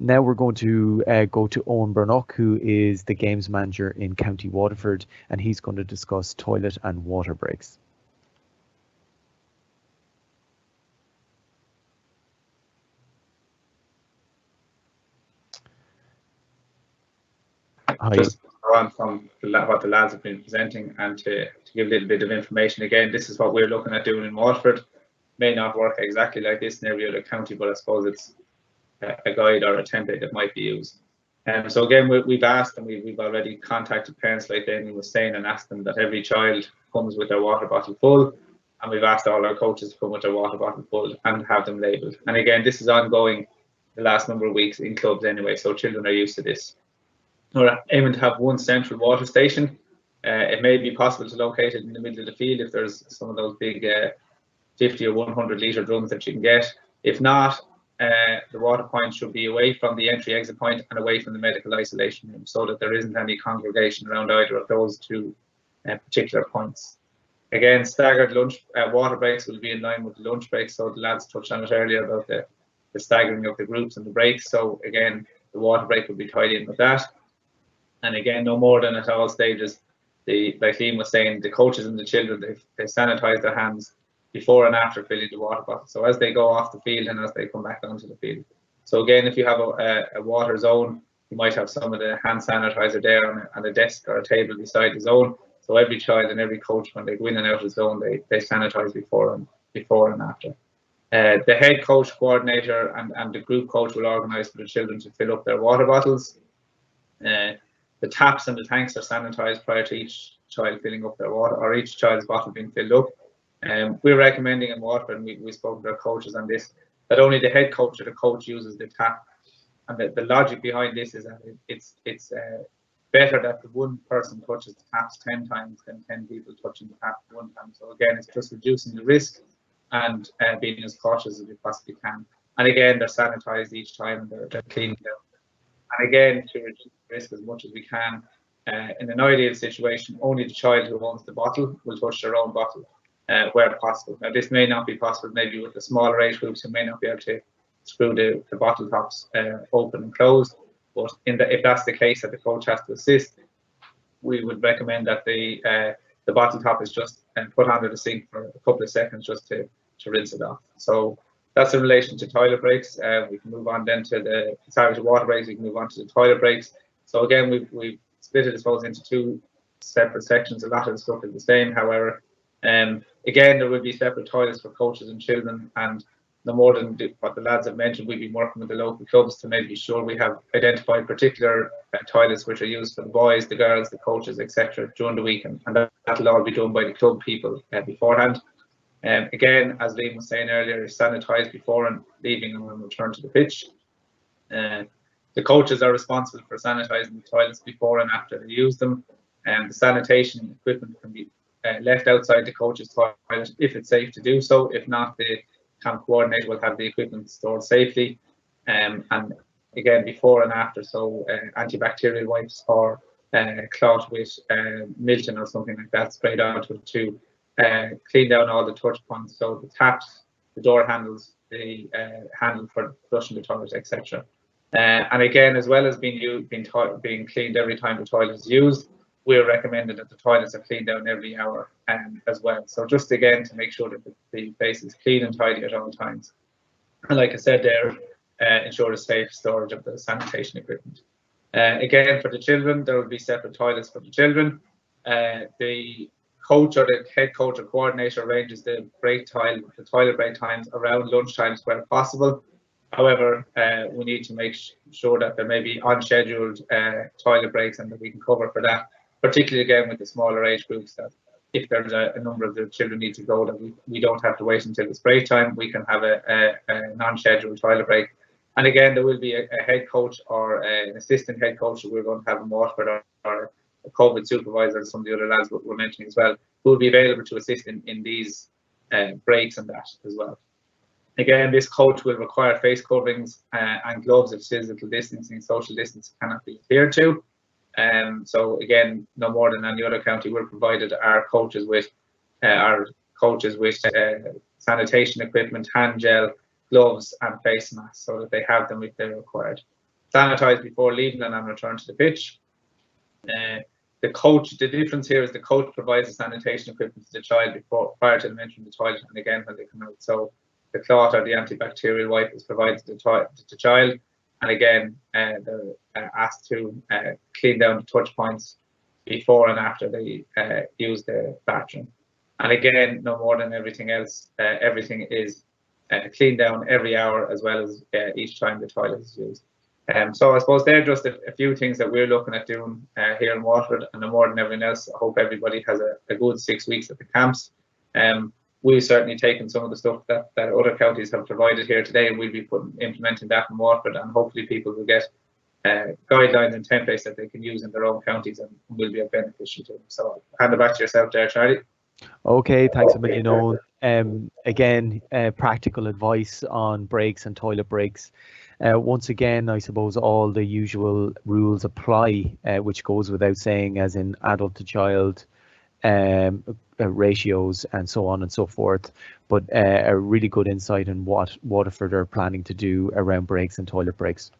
Now we're going to go to Owen Burnock, who is the games manager in County Waterford, and he's going to discuss toilet and water breaks. Hi. Just on from what the lads have been presenting, and to give a little bit of information again, this is what we're looking at doing in Waterford. May not work exactly like this in every other county, but I suppose it's a guide or a template that might be used. So again, we've asked, and we've already contacted parents, like Damien was saying, and asked them that every child comes with their water bottle full, and we've asked all our coaches to come with their water bottle full and have them labelled. And again, this is ongoing the last number of weeks in clubs anyway, so children are used to this. We're aiming to have one central water station. It may be possible to locate it in the middle of the field if there's some of those big 50 or 100 litre drums that you can get. If not, the water point should be away from the entry exit point and away from the medical isolation room, so that there isn't any congregation around either of those two particular points. Again, staggered lunch water breaks will be in line with the lunch breaks, so the lads touched on it earlier about the staggering of the groups and the breaks. So again, the water break will be tied in with that. And again, no more than at all stages, like Liam was saying, the coaches and the children, they sanitize their hands before and after filling the water bottle. So as they go off the field and as they come back onto the field. So again, if you have a water zone, you might have some of the hand sanitizer there on a desk or a table beside the zone. So every child and every coach, when they go in and out of the zone, they sanitize before and after. The head coach, coordinator, and the group coach will organise for the children to fill up their water bottles. The taps and the tanks are sanitized prior to each child filling up their water, or each child's bottle being filled up. We're recommending in Waterford, and we spoke to our coaches on this, that only the head coach or the coach uses the tap. And the logic behind this is that it's better that the one person touches the taps 10 times than 10 people touching the tap one time. So again, it's just reducing the risk and being as cautious as we possibly can. And again, they're sanitized each time, they're cleaned out. And again, to reduce the risk as much as we can, in an ideal situation, only the child who owns the bottle will touch their own bottle where possible. Now, this may not be possible maybe with the smaller age groups who may not be able to screw the bottle tops open and closed. But if that's the case that the coach has to assist, we would recommend that the bottle top is just put under the sink for a couple of seconds just to rinse it off. So that's in relation to toilet breaks. We can move on then to the water breaks. We can move on to the toilet breaks. So again, we've split it, I suppose, into two separate sections. A lot of the stuff is the same. However, again, there will be separate toilets for coaches and children. And no more than what the lads have mentioned, we've been working with the local clubs to make sure we have identified particular toilets which are used for the boys, the girls, the coaches, etc. during the week. And that'll all be done by the club people beforehand. Again, as Liam was saying earlier, sanitise before and leaving and when return to the pitch. The coaches are responsible for sanitising the toilets before and after they use them. The sanitation equipment can be left outside the coach's toilet if it's safe to do so. If not, the camp coordinator will have the equipment stored safely. And again, before and after, so antibacterial wipes or cloth with Milton or something like that sprayed onto it to clean down all the touch points, so the taps, the door handles, the handle for flushing the toilet, etc. And again, as well as being cleaned every time the toilet is used, we're recommending that the toilets are cleaned down every hour as well. So just again to make sure that the place is clean and tidy at all times. And like I said there, ensure the safe storage of the sanitation equipment. Again, for the children, there will be separate toilets for the children. The coach or the head coach or coordinator arranges the toilet break times around lunch times where possible. However, we need to make sure that there may be unscheduled toilet breaks and that we can cover for that, particularly again with the smaller age groups, that if there's a number of the children need to go, that we don't have to wait until it's break time. We can have a non-scheduled toilet break. And again, there will be a head coach or an assistant head coach that we're going to have in Waterford, or a COVID supervisor, and some of the other lads were mentioning as well, who will be available to assist in these breaks and that as well. Again, this coach will require face coverings and gloves if physical distancing, social distance cannot be adhered to. So again, no more than any other county, we're provided our coaches with sanitation equipment, hand gel, gloves, and face masks, so that they have them if they're required. sanitise before leaving and on return to the pitch. The coach, the difference here is the coach provides the sanitation equipment to the child prior to them entering the toilet, and again when they come out. So the cloth or the antibacterial wipe is provided to the child, and again they're asked to clean down the touch points before and after they use the bathroom. And again, no more than everything else, everything is cleaned down every hour as well as each time the toilet is used. So I suppose they're just a few things that we're looking at doing here in Waterford, and no more than everything else. I hope everybody has a good 6 weeks at the camps. We've certainly taken some of the stuff that other counties have provided here today, and we'll be implementing that in Waterford, and hopefully people will get guidelines and templates that they can use in their own counties and will be beneficial to them. So I'll hand it back to yourself there, Charlie. Okay, thanks a million, Owen. Again, practical advice on breaks and toilet breaks. Once again, I suppose all the usual rules apply, which goes without saying, as in adult to child ratios and so on and so forth. But a really good insight on what Waterford are planning to do around breaks and toilet breaks.